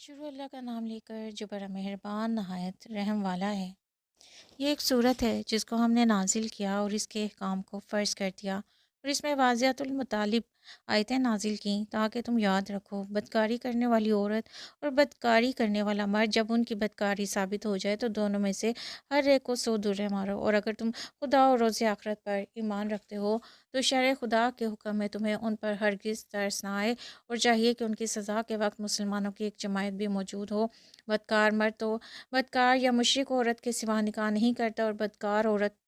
شروع اللہ کا نام لے کر جو بڑا مہربان نہایت رحم والا ہے۔ یہ ایک صورت ہے جس کو ہم نے نازل کیا اور اس کے احکام کو فرض کر دیا اور اس میں واضحۃ المطالب آیتیں نازل کیں تاکہ تم یاد رکھو بدکاری کرنے والی عورت اور بدکاری کرنے والا مرد جب ان کی بدکاری ثابت ہو جائے تو دونوں میں سے ہر ایک کو 100 درے مارو، اور اگر تم خدا اور روز آخرت پر ایمان رکھتے ہو تو شرع خدا کے حکم میں تمہیں ان پر ہرگز ترس نہ آئے، اور چاہیے کہ ان کی سزا کے وقت مسلمانوں کی ایک جماعت بھی موجود ہو۔ بدکار مرد تو بدکار یا مشرک عورت کے سوا نکاح نہیں کرتا، اور بدکار عورت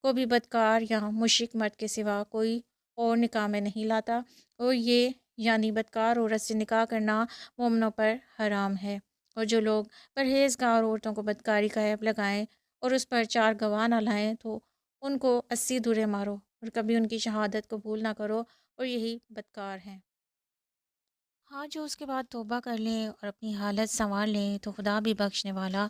کو بھی بدکار یا مشرک مرد کے سوا کوئی اور نکاح میں نہیں لاتا، اور یہ یعنی بدکار عورت سے نکاح کرنا مومنوں پر حرام ہے۔ اور جو لوگ پرہیزگار عورتوں کو بدکاری کا عیب لگائیں اور اس پر 4 گواہ نہ لائیں تو ان کو 80 درے مارو، اور کبھی ان کی شہادت قبول نہ کرو، اور یہی بدکار ہیں۔ ہاں، جو اس کے بعد توبہ کر لیں اور اپنی حالت سنوار لیں تو خدا بھی بخشنے والا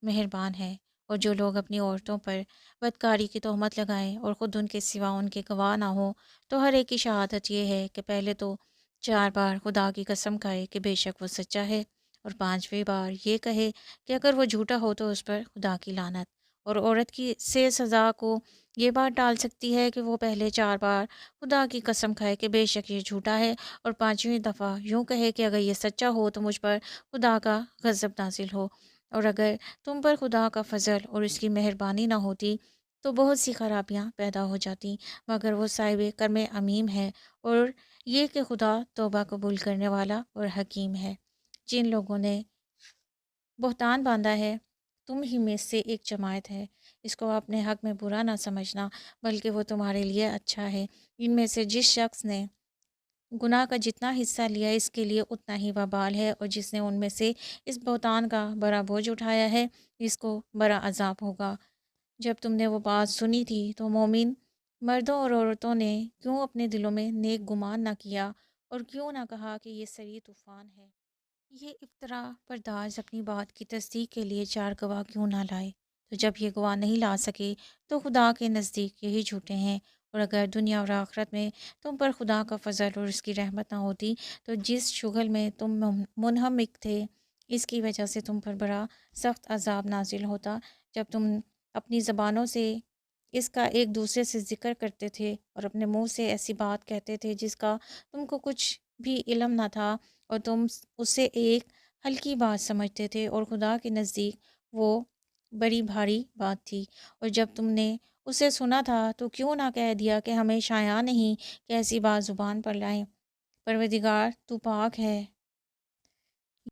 مہربان ہے۔ اور جو لوگ اپنی عورتوں پر بدکاری کی تہمت لگائیں اور خود ان کے سوا ان کے گواہ نہ ہوں تو ہر ایک کی شہادت یہ ہے کہ پہلے تو 4 بار خدا کی قسم کھائے کہ بے شک وہ سچا ہے، اور 5ویں بار یہ کہے کہ اگر وہ جھوٹا ہو تو اس پر خدا کی لعنت۔ اور عورت کی سے سزا کو یہ بات ٹال سکتی ہے کہ وہ پہلے 4 بار خدا کی قسم کھائے کہ بے شک یہ جھوٹا ہے، اور 5ویں دفعہ یوں کہے کہ اگر یہ سچا ہو تو مجھ پر خدا کا غضب نازل ہو۔ اور اگر تم پر خدا کا فضل اور اس کی مہربانی نہ ہوتی تو بہت سی خرابیاں پیدا ہو جاتی، مگر وہ صاحب کرم عمیم ہے، اور یہ کہ خدا توبہ قبول کرنے والا اور حکیم ہے۔ جن لوگوں نے بہتان باندھا ہے تم ہی میں سے ایک جماعت ہے، اس کو اپنے حق میں برا نہ سمجھنا بلکہ وہ تمہارے لیے اچھا ہے۔ ان میں سے جس شخص نے گناہ کا جتنا حصہ لیا اس کے لیے اتنا ہی وبال ہے، اور جس نے ان میں سے اس بہتان کا بڑا بوجھ اٹھایا ہے اس کو بڑا عذاب ہوگا۔ جب تم نے وہ بات سنی تھی تو مومن مردوں اور عورتوں نے کیوں اپنے دلوں میں نیک گمان نہ کیا، اور کیوں نہ کہا کہ یہ سری طوفان ہے؟ یہ افطرا پرداز اپنی بات کی تصدیق کے لیے 4 گواہ کیوں نہ لائے؟ تو جب یہ گواہ نہیں لا سکے تو خدا کے نزدیک یہی جھوٹے ہیں۔ اور اگر دنیا اور آخرت میں تم پر خدا کا فضل اور اس کی رحمت نہ ہوتی تو جس شغل میں تم منہمک تھے اس کی وجہ سے تم پر بڑا سخت عذاب نازل ہوتا، جب تم اپنی زبانوں سے اس کا ایک دوسرے سے ذکر کرتے تھے اور اپنے منہ سے ایسی بات کہتے تھے جس کا تم کو کچھ بھی علم نہ تھا، اور تم اسے ایک ہلکی بات سمجھتے تھے اور خدا کے نزدیک وہ بڑی بھاری بات تھی۔ اور جب تم نے اسے سنا تھا تو کیوں نہ کہہ دیا کہ ہمیں شایع نہیں کہ ایسی بات زبان پر لائیں۔ پروردگار تو پاک ہے